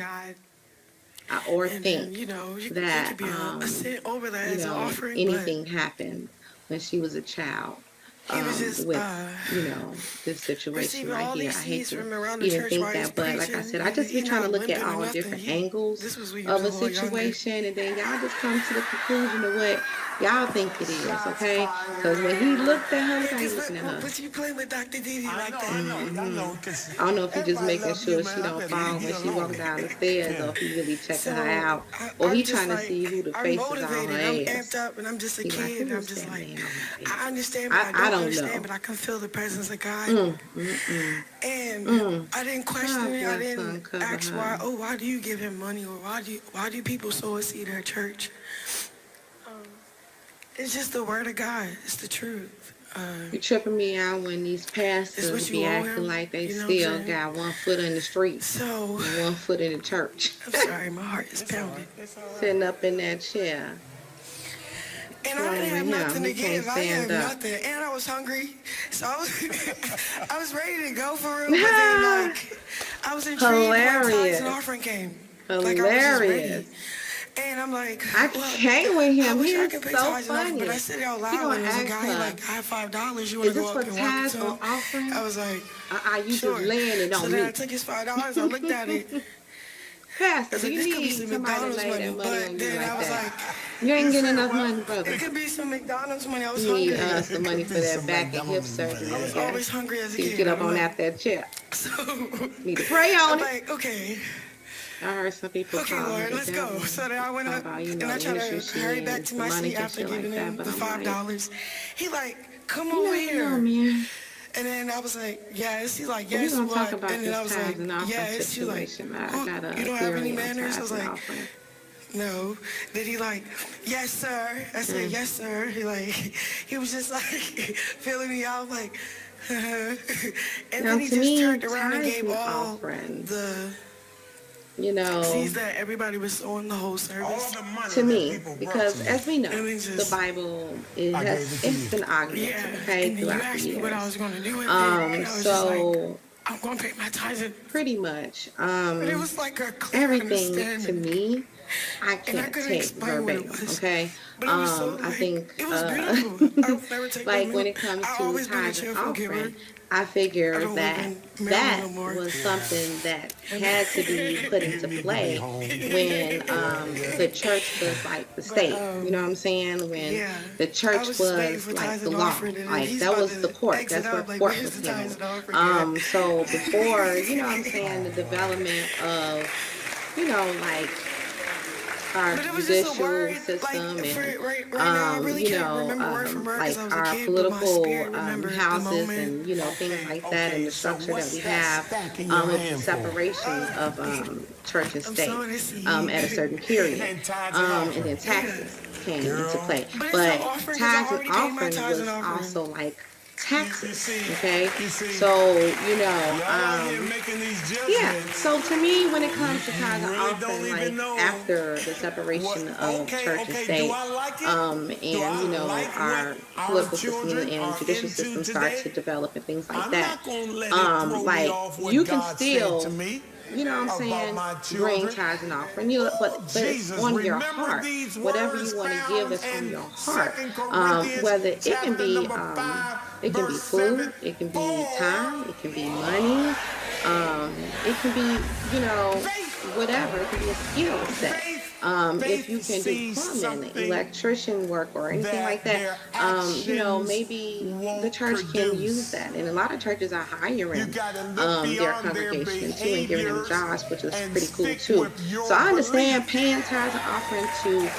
Speaker 1: or think that you know, anything happened when she was a child. With, you know, this situation right here. I hate to even think that, but like I said, I just be trying to look at all different angles of a situation, and then y'all just come to the conclusion of what y'all think it is, okay? Because when he looked at her, he was looking at her.
Speaker 7: But you play with Dr. Didi like that.
Speaker 1: I don't know if he's just making sure she don't fall when she walks down the stairs, or if he really checking her out, or he trying to see who the face is on her ass.
Speaker 7: I'm amped up, and I'm just a kid. I'm just like, I understand, but I don't understand, but I can feel the presence of God. And I didn't question it. I didn't ask why do you give him money, or why do people sow a seed at church? It's just the word of God. It's the truth.
Speaker 1: You tripping me out when these pastors be acting like they still got one foot in the streets and one foot in the church.
Speaker 7: I'm sorry, my heart is pounding.
Speaker 1: Sitting up in that chair.
Speaker 7: And I
Speaker 1: wrong
Speaker 7: didn't have
Speaker 1: with
Speaker 7: nothing
Speaker 1: him?
Speaker 7: to
Speaker 1: He can't
Speaker 7: give. I didn't
Speaker 1: stand
Speaker 7: have
Speaker 1: up.
Speaker 7: nothing, and I was hungry, so I was, I was ready to go for real. But then, like, I was intrigued when tithes
Speaker 1: Hilarious.
Speaker 7: and offering came. Like, I was just ready.
Speaker 1: Hilarious.
Speaker 7: And I'm like,
Speaker 1: I
Speaker 7: well,
Speaker 1: can't with
Speaker 7: I
Speaker 1: him.
Speaker 7: wish
Speaker 1: He
Speaker 7: I
Speaker 1: is
Speaker 7: could pay
Speaker 1: so
Speaker 7: tithes and offering,
Speaker 1: funny.
Speaker 7: but I said it out
Speaker 1: He
Speaker 7: loud.
Speaker 1: gonna
Speaker 7: And there's a
Speaker 1: ask
Speaker 7: guy, he
Speaker 1: her,
Speaker 7: like, I have $5. You want
Speaker 1: is
Speaker 7: to
Speaker 1: this
Speaker 7: go
Speaker 1: for
Speaker 7: up and walk
Speaker 1: tithes
Speaker 7: into
Speaker 1: or
Speaker 7: him?
Speaker 1: offering?
Speaker 7: I was like,
Speaker 1: You
Speaker 7: sure.
Speaker 1: just laying it
Speaker 7: So
Speaker 1: on
Speaker 7: then I
Speaker 1: me.
Speaker 7: took his $5. I looked at it.
Speaker 1: Pastor,
Speaker 7: I
Speaker 1: do
Speaker 7: said,
Speaker 1: you
Speaker 7: this could be
Speaker 1: need
Speaker 7: some
Speaker 1: somebody to
Speaker 7: McDonald's
Speaker 1: lay
Speaker 7: money.
Speaker 1: that money on
Speaker 7: But
Speaker 1: you
Speaker 7: then
Speaker 1: like
Speaker 7: I was
Speaker 1: that?
Speaker 7: like,
Speaker 1: You ain't getting
Speaker 7: said
Speaker 1: enough
Speaker 7: what?
Speaker 1: money, brother.
Speaker 7: It could be some McDonald's money. I was
Speaker 1: You need
Speaker 7: hungry.
Speaker 1: some money for that back and hip surgery.
Speaker 7: I was
Speaker 1: Okay?
Speaker 7: always hungry as a
Speaker 1: So you
Speaker 7: kid.
Speaker 1: get up
Speaker 7: I'm
Speaker 1: on
Speaker 7: like-
Speaker 1: out that chair.
Speaker 7: So
Speaker 1: Need to pray
Speaker 7: I'm
Speaker 1: on it.
Speaker 7: like, okay.
Speaker 1: I heard some people
Speaker 7: Okay,
Speaker 1: call
Speaker 7: Lord,
Speaker 1: it the
Speaker 7: let's go.
Speaker 1: devil.
Speaker 7: So then I went
Speaker 1: Talk
Speaker 7: up
Speaker 1: about, you
Speaker 7: and
Speaker 1: know,
Speaker 7: I tried
Speaker 1: ministry
Speaker 7: to hurry back
Speaker 1: shenanigans,
Speaker 7: to my
Speaker 1: demonic
Speaker 7: seat
Speaker 1: and
Speaker 7: after
Speaker 1: shit like
Speaker 7: giving
Speaker 1: that,
Speaker 7: him
Speaker 1: but
Speaker 7: the
Speaker 1: I'm like,
Speaker 7: $5. He like, come
Speaker 1: you
Speaker 7: over
Speaker 1: never know,
Speaker 7: here.
Speaker 1: man.
Speaker 7: And then I was like, yes. He's like,
Speaker 1: We're
Speaker 7: yes,
Speaker 1: gonna
Speaker 7: what?
Speaker 1: talk about
Speaker 7: And then I
Speaker 1: this
Speaker 7: was
Speaker 1: tithes
Speaker 7: like,
Speaker 1: and offering
Speaker 7: yes. He's like,
Speaker 1: situation. I
Speaker 7: "Who-
Speaker 1: got a
Speaker 7: you don't have any
Speaker 1: theory on
Speaker 7: manners? I
Speaker 1: tithes
Speaker 7: was
Speaker 1: and
Speaker 7: like,
Speaker 1: offering.
Speaker 7: no. Then he like, yes, sir. I said, yes, sir. He like, he was just like feeling me out, like, and
Speaker 1: Now,
Speaker 7: then he
Speaker 1: to
Speaker 7: just
Speaker 1: me,
Speaker 7: turned around and
Speaker 1: tithes
Speaker 7: gave
Speaker 1: and
Speaker 7: all
Speaker 1: offerings,
Speaker 7: the
Speaker 1: you know,
Speaker 7: seeds that everybody was sowing the whole service.
Speaker 1: to me, because as we know,
Speaker 7: And we
Speaker 1: the
Speaker 7: just-
Speaker 1: Bible it's been argued,
Speaker 7: Yeah.
Speaker 1: okay,
Speaker 7: And then you
Speaker 1: throughout the
Speaker 7: asked me what I
Speaker 1: years.
Speaker 7: was going to do with it. And I was just like,
Speaker 1: So
Speaker 7: I'm going to pay my tithes. And
Speaker 1: pretty much,
Speaker 7: it was like a clear
Speaker 1: everything to
Speaker 7: understanding.
Speaker 1: me, I
Speaker 7: And I
Speaker 1: can't
Speaker 7: couldn't
Speaker 1: take
Speaker 7: explain what it
Speaker 1: verbatim,
Speaker 7: was.
Speaker 1: okay?
Speaker 7: But it was so,
Speaker 1: I
Speaker 7: like,
Speaker 1: think,
Speaker 7: it was beautiful. I would never take
Speaker 1: like
Speaker 7: no
Speaker 1: when
Speaker 7: milk.
Speaker 1: it comes
Speaker 7: I've
Speaker 1: to
Speaker 7: always been a
Speaker 1: tithes and
Speaker 7: cheerful giver.
Speaker 1: offering, I figure
Speaker 7: I don't
Speaker 1: that
Speaker 7: live in Maryland
Speaker 1: that
Speaker 7: no more.
Speaker 1: was something that had to be put into play when the church was like the state. You know what I'm saying? When
Speaker 7: Yeah.
Speaker 1: the
Speaker 7: I
Speaker 1: church
Speaker 7: was just waiting
Speaker 1: was
Speaker 7: for
Speaker 1: like
Speaker 7: tithes
Speaker 1: the
Speaker 7: and
Speaker 1: law.
Speaker 7: offering, and then
Speaker 1: Like
Speaker 7: he's
Speaker 1: that
Speaker 7: about
Speaker 1: was
Speaker 7: to
Speaker 1: the court.
Speaker 7: exit
Speaker 1: That's where
Speaker 7: out, like,
Speaker 1: court
Speaker 7: where's
Speaker 1: was
Speaker 7: the tithes
Speaker 1: handled.
Speaker 7: and offering?
Speaker 1: So before, you know what I'm saying, the development of, you know, like our
Speaker 7: But it was just a
Speaker 1: judicial
Speaker 7: word,
Speaker 1: system
Speaker 7: like, for
Speaker 1: and
Speaker 7: right now, I really
Speaker 1: you
Speaker 7: can't
Speaker 1: know,
Speaker 7: remember word for word
Speaker 1: like
Speaker 7: 'cause I was a
Speaker 1: our
Speaker 7: kid, but my
Speaker 1: political
Speaker 7: spirit remembered the
Speaker 1: houses
Speaker 7: moment.
Speaker 1: and, you know, things like that, and the structure that we have, with the separation of church and
Speaker 7: I'm
Speaker 1: state
Speaker 7: sowing a seed.
Speaker 1: at a certain period, and then taxes came into play.
Speaker 7: But it's
Speaker 1: But
Speaker 7: no offering 'cause I
Speaker 1: tithes and
Speaker 7: already paid my
Speaker 1: offering
Speaker 7: tithes
Speaker 1: was
Speaker 7: and offering.
Speaker 1: also like taxes, okay? So, you know, yeah, so to me, when it comes to tithes and offering, like after the separation of church and state, and you know, our political system and judicial system starts to develop and things like that, like you can still, you know what I'm saying, bring tithes and offering, you know, but it's on your heart. Whatever you want to give is on your heart. Whether it can be food, it can be time, it can be money, it can be, you know, whatever. It can be a skill set. If you can do plumbing, electrician work, or anything like that, you know, maybe the church can use that. And a lot of churches are hiring their congregation too and giving them jobs, which is pretty cool too. So I understand paying tithes and offering to,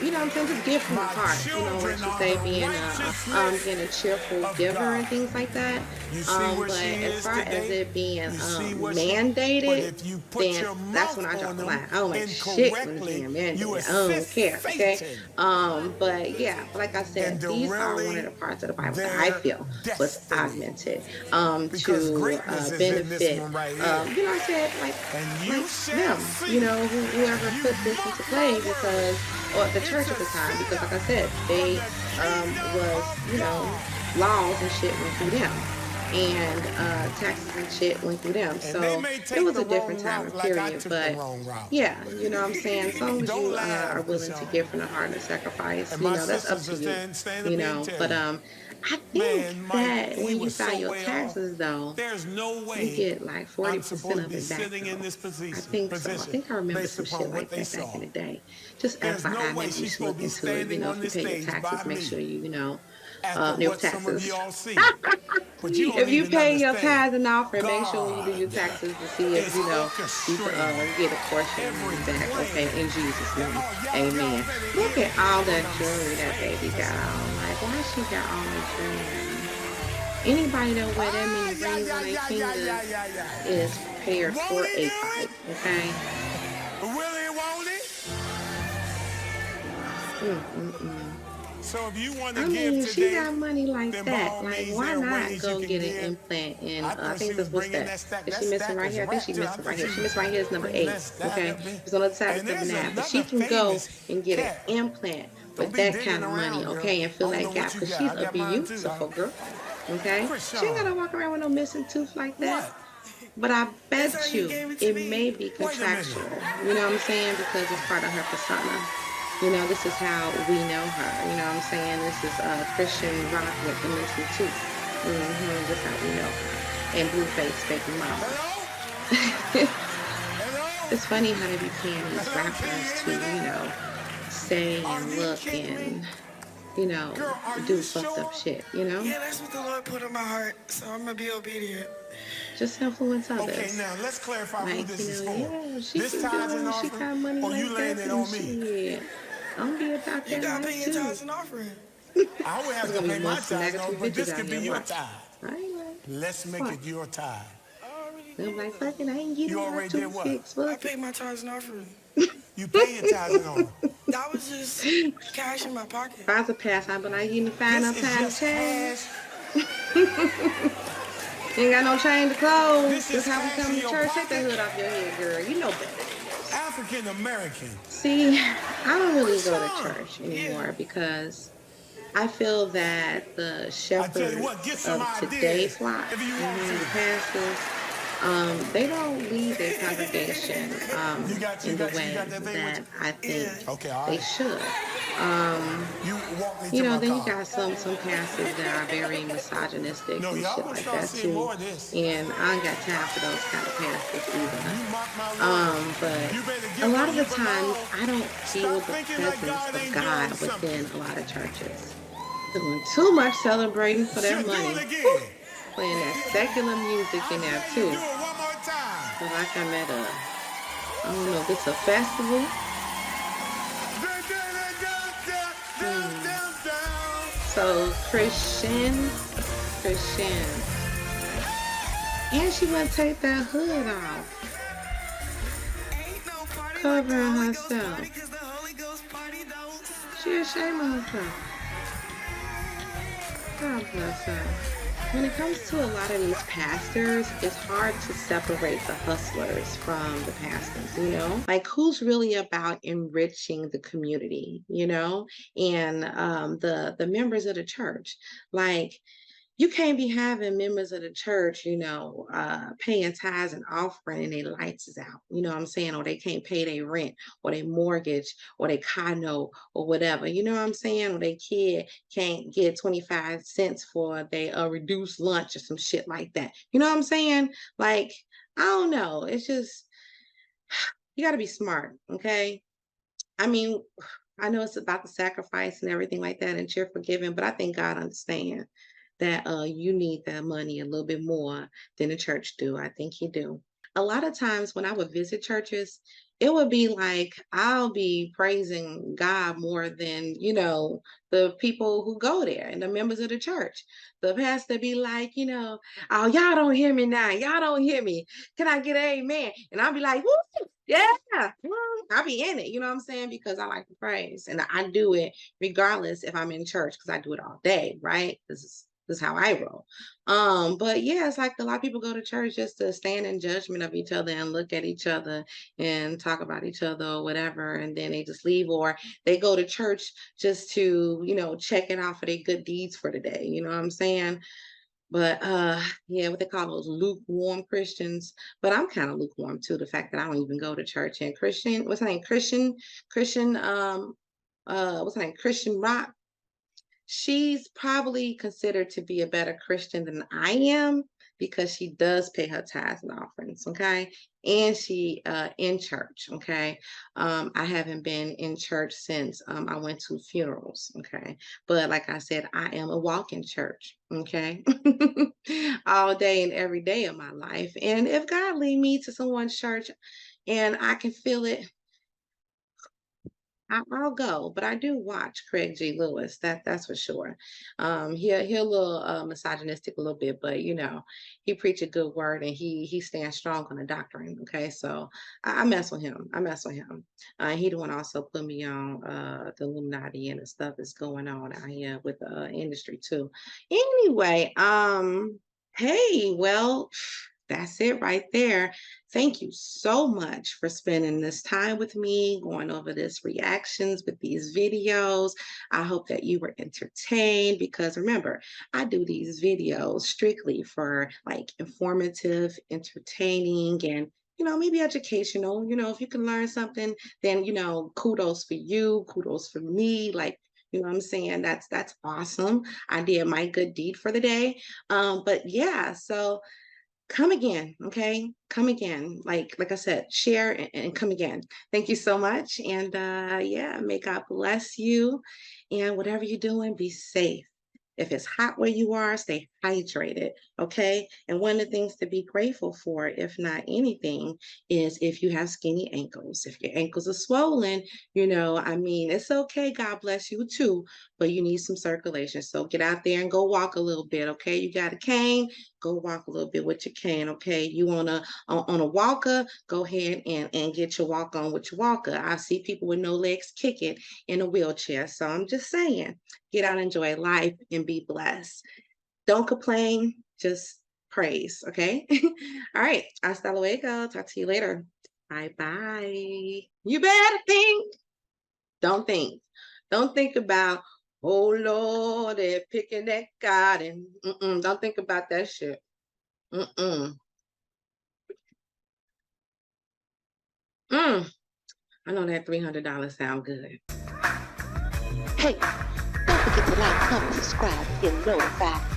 Speaker 1: you know what I'm saying, just give from the heart, you know, what you say, being a cheerful giver and things like that. But as far as it being mandated, then that's when I draw the line. I don't like shit when it's being mandated. I don't care, okay? But yeah, like I said, these are one of the parts of the Bible that I feel was augmented to benefit, you know what I'm saying, like them, you know, whoever put this into play, because, or the church at the time, because like I said, they was, you know, laws and shit went through them, and taxes and shit went through them. So it was a different time and period. But yeah, you know what I'm saying, as long as you are willing to give from the heart and sacrifice, you know, that's up to you, you know. But I think that when you file your taxes, though, you get like 40% of it back. I think so. I think I remember some shit like that back in the day. Just FYI, maybe you should look into it. You know, if you pay your taxes, make sure you know, your taxes. If you pay your tithes and offering, make sure when you do your taxes to see if, you know, you can get a portion back. Okay, in Jesus' name, amen. Look at all that jewelry that baby got on. Like, why she got all that jewelry? Anybody that wear that many rings on their fingers is prepared for a fight. Okay.
Speaker 8: So if you want
Speaker 1: I
Speaker 8: to
Speaker 1: mean,
Speaker 8: give
Speaker 1: she
Speaker 8: today,
Speaker 1: got money like
Speaker 8: then by
Speaker 1: that.
Speaker 8: all
Speaker 1: Like,
Speaker 8: means,
Speaker 1: why
Speaker 8: there are
Speaker 1: not
Speaker 8: ways
Speaker 1: go
Speaker 8: you
Speaker 1: get
Speaker 8: can
Speaker 1: an
Speaker 8: give.
Speaker 1: implant? And
Speaker 8: I
Speaker 1: I
Speaker 8: thought
Speaker 1: think
Speaker 8: she
Speaker 1: this
Speaker 8: was
Speaker 1: was
Speaker 8: bringing
Speaker 1: that.
Speaker 8: that stack-
Speaker 1: Is
Speaker 8: that
Speaker 1: she missing
Speaker 8: stack
Speaker 1: right
Speaker 8: was
Speaker 1: here? I think she
Speaker 8: wrapped.
Speaker 1: missing
Speaker 8: I
Speaker 1: right here.
Speaker 8: thought
Speaker 1: She
Speaker 8: she-
Speaker 1: missing right here is number 8.
Speaker 8: That
Speaker 1: Okay,
Speaker 8: had been-
Speaker 1: it's on the side of
Speaker 8: And there's
Speaker 1: 7.5. But
Speaker 8: another
Speaker 1: she can go
Speaker 8: famous
Speaker 1: and get
Speaker 8: cat
Speaker 1: an implant with
Speaker 8: be
Speaker 1: that
Speaker 8: digging
Speaker 1: kind of money,
Speaker 8: around, girl.
Speaker 1: okay, and fill
Speaker 8: I
Speaker 1: that
Speaker 8: don't know
Speaker 1: gap
Speaker 8: what you
Speaker 1: because
Speaker 8: got.
Speaker 1: she's
Speaker 8: I
Speaker 1: a
Speaker 8: got mine too.
Speaker 1: beautiful girl, okay?
Speaker 8: Chris
Speaker 1: She ain't
Speaker 8: Sean.
Speaker 1: gotta walk around with no missing tooth like that.
Speaker 8: What?
Speaker 1: But I
Speaker 7: That's how
Speaker 1: bet
Speaker 7: you
Speaker 1: you
Speaker 7: gave it to
Speaker 1: it
Speaker 7: me.
Speaker 1: may be
Speaker 8: Wait a minute.
Speaker 1: contractual. You know what I'm saying? Because it's part of her persona. You know, this is how we know her. You know what I'm saying? This is Christian rock with the missing tooth. This is how we know her. And Blueface baby mama.
Speaker 8: Hello? Hello?
Speaker 1: It's funny how they be paying these
Speaker 8: Hello? Can
Speaker 1: rappers
Speaker 8: you
Speaker 1: to,
Speaker 8: hear me
Speaker 1: you
Speaker 8: now?
Speaker 1: know, say
Speaker 8: Are
Speaker 1: and
Speaker 8: you
Speaker 1: look
Speaker 8: kidding me?
Speaker 1: and, you know,
Speaker 8: Girl, are
Speaker 1: do
Speaker 8: you
Speaker 1: fucked up
Speaker 8: sure?
Speaker 1: shit, you know?
Speaker 7: Yeah, that's what the Lord put in my heart, so I'm gonna be obedient.
Speaker 1: Just influence
Speaker 8: Okay,
Speaker 1: others.
Speaker 8: now let's clarify who
Speaker 1: Like,
Speaker 8: this
Speaker 1: you
Speaker 8: is
Speaker 1: know,
Speaker 8: for.
Speaker 1: yeah, she
Speaker 8: This
Speaker 1: can
Speaker 8: tithes
Speaker 1: do
Speaker 8: and
Speaker 1: it. She
Speaker 8: offering,
Speaker 1: got money
Speaker 8: or you
Speaker 1: like
Speaker 8: laying
Speaker 1: that,
Speaker 8: it
Speaker 1: then
Speaker 8: on me?
Speaker 1: shit. I'm be about
Speaker 7: You
Speaker 1: that
Speaker 7: gotta
Speaker 1: life
Speaker 7: pay your
Speaker 1: too.
Speaker 7: tithes and offering.
Speaker 8: I would have
Speaker 1: There's
Speaker 8: to
Speaker 1: gonna
Speaker 8: pay
Speaker 1: be
Speaker 8: my
Speaker 1: more some
Speaker 8: tithes and
Speaker 1: negative
Speaker 8: offering, but
Speaker 1: bitches
Speaker 8: this
Speaker 1: out
Speaker 8: could be
Speaker 1: here.
Speaker 8: your
Speaker 1: Watch.
Speaker 8: tithe.
Speaker 1: I ain't like,
Speaker 8: Let's make
Speaker 1: watch.
Speaker 8: it your tithe.
Speaker 7: I already
Speaker 1: I'm
Speaker 7: did
Speaker 1: like,
Speaker 7: that.
Speaker 1: fuck it, I ain't getting
Speaker 8: You
Speaker 1: my
Speaker 8: already did
Speaker 1: tooth
Speaker 8: what?
Speaker 1: fixed.
Speaker 7: I
Speaker 1: Fuck
Speaker 7: paid my tithes and offering.
Speaker 8: You pay your tithes and offering.
Speaker 7: That was just
Speaker 1: it.
Speaker 7: cash in my pocket.
Speaker 1: If I was a pass, I'd be like, you didn't find no
Speaker 8: This is
Speaker 1: time to
Speaker 8: just
Speaker 1: change.
Speaker 8: cash.
Speaker 1: You ain't got no chain to close.
Speaker 8: This
Speaker 1: This
Speaker 8: is
Speaker 1: how we
Speaker 8: cash
Speaker 1: come
Speaker 8: in
Speaker 1: to
Speaker 8: your
Speaker 1: church. Take the
Speaker 8: pocket.
Speaker 1: hood off your head, girl. You know better than this.
Speaker 8: African American.
Speaker 1: See, I don't really go to
Speaker 8: Krishan.
Speaker 1: church anymore because I feel that the
Speaker 8: I tell you
Speaker 1: shepherds
Speaker 8: what, get some
Speaker 1: of today
Speaker 8: ideas
Speaker 1: flock,
Speaker 8: if you want
Speaker 1: the
Speaker 8: to.
Speaker 1: pastors, they don't lead their congregation in the way
Speaker 8: that thing with
Speaker 1: that I think
Speaker 7: Yeah.
Speaker 8: Okay, all
Speaker 1: they
Speaker 8: right.
Speaker 1: should.
Speaker 8: You walk me
Speaker 1: You
Speaker 8: to
Speaker 1: know,
Speaker 8: my
Speaker 1: then you
Speaker 8: car.
Speaker 1: got some pastors that are very misogynistic
Speaker 8: No,
Speaker 1: and
Speaker 8: y'all
Speaker 1: shit
Speaker 8: gonna
Speaker 1: like
Speaker 8: start
Speaker 1: that
Speaker 8: seeing
Speaker 1: too.
Speaker 8: more of this.
Speaker 1: And I ain't got time for those kind of pastors either.
Speaker 8: You mark my words.
Speaker 1: But
Speaker 8: You better
Speaker 1: a
Speaker 8: get
Speaker 1: lot
Speaker 8: where
Speaker 1: of
Speaker 8: you
Speaker 1: the times
Speaker 8: belong.
Speaker 1: I don't feel
Speaker 8: Stop
Speaker 1: the
Speaker 8: thinking like
Speaker 1: presence
Speaker 8: God
Speaker 1: of
Speaker 8: ain't
Speaker 1: God
Speaker 8: doing
Speaker 1: within
Speaker 8: something.
Speaker 1: a lot of churches. Doing too much celebrating for their
Speaker 8: Should do
Speaker 1: money.
Speaker 8: it
Speaker 1: Whew.
Speaker 8: again.
Speaker 1: Playing that secular music
Speaker 8: I
Speaker 1: in there
Speaker 8: dare you
Speaker 1: too.
Speaker 8: do it one more time.
Speaker 1: So like I'm at a, I don't know if it's a festival. So Christian. And she wouldn't take that hood off.
Speaker 7: Ain't no party
Speaker 1: Covering
Speaker 7: like the Holy Ghost
Speaker 1: herself.
Speaker 7: party, 'cause the Holy Ghost party don't.
Speaker 1: She ashamed of herself. God bless her. When it comes to a lot of these pastors, it's hard to separate the hustlers from the pastors, you know? Like who's really about enriching the community, you know, and the members of the church. Like you can't be having members of the church, you know, paying tithes and offering and their lights is out. You know what I'm saying? Or they can't pay their rent or their mortgage or their car note or whatever. You know what I'm saying? Or their kid can't get 25 cents for their reduced lunch or some shit like that. You know what I'm saying? Like, I don't know. It's just, you got to be smart, okay? I mean, I know it's about the sacrifice and everything like that and cheerful giving, but I think God understands that you need that money a little bit more than the church do. I think he do. A lot of times when I would visit churches, it would be like I'll be praising God more than, you know, the people who go there and the members of the church. The pastor be like, you know, oh, y'all don't hear me now. Y'all don't hear me. Can I get an amen? And I'll be like, woo, yeah, I'll be in it. You know what I'm saying? Because I like to praise and I do it regardless if I'm in church because I do it all day, right? This is how I roll. But yeah, it's like a lot of people go to church just to stand in judgment of each other and look at each other and talk about each other or whatever, and then they just leave, or they go to church just to, you know, check it out for their good deeds for the day. You know what I'm saying? But yeah, what they call those lukewarm Christians. But I'm kind of lukewarm too. The fact that I don't even go to church and Christian, what's her name? Christian, what's her name? Christian Rock. She's probably considered to be a better Christian than I am because she does pay her tithes and offerings, okay? And she in church, okay? I haven't been in church since I went to funerals, okay? But like I said, I am a walking church, okay? All day and every day of my life. And if God lead me to someone's church and I can feel it, I'll go, but I do watch Craig G. Lewis. That's for sure. He a little misogynistic a little bit, but you know, he preach a good word and he stands strong on the doctrine. Okay, so I mess with him. I mess with him. He the one also put me on the Illuminati and the stuff that's going on out here with the industry too. Anyway, hey, well. That's it right there. Thank you so much for spending this time with me, going over this reactions with these videos. I hope that you were entertained because remember, I do these videos strictly for like informative, entertaining, and maybe educational. If you can learn something, then kudos for you, kudos for me. Like, what I'm saying? That's awesome. I did my good deed for the day. But yeah, so come again, okay? Come again. Like I said, share and come again. Thank you so much. And yeah, may God bless you. And whatever you're doing, be safe. If it's hot where you are, stay hydrated, okay? And one of the things to be grateful for, if not anything, is if you have skinny ankles. If your ankles are swollen, it's okay. God bless you too, but you need some circulation. So get out there and go walk a little bit, okay? You got a cane, go walk a little bit with your cane, okay? You on a walker, go ahead and get your walk on with your walker. I see people with no legs kicking in a wheelchair. So I'm just saying, get out, enjoy life, and be blessed. Don't complain, just praise, okay? All right, hasta luego. Talk to you later. Bye-bye. You better think. Don't think. Don't think about, oh, Lord, they're picking that garden. Don't think about that shit. I know that $300 sound good.
Speaker 9: Hey, don't forget to like, comment, subscribe, and get notified.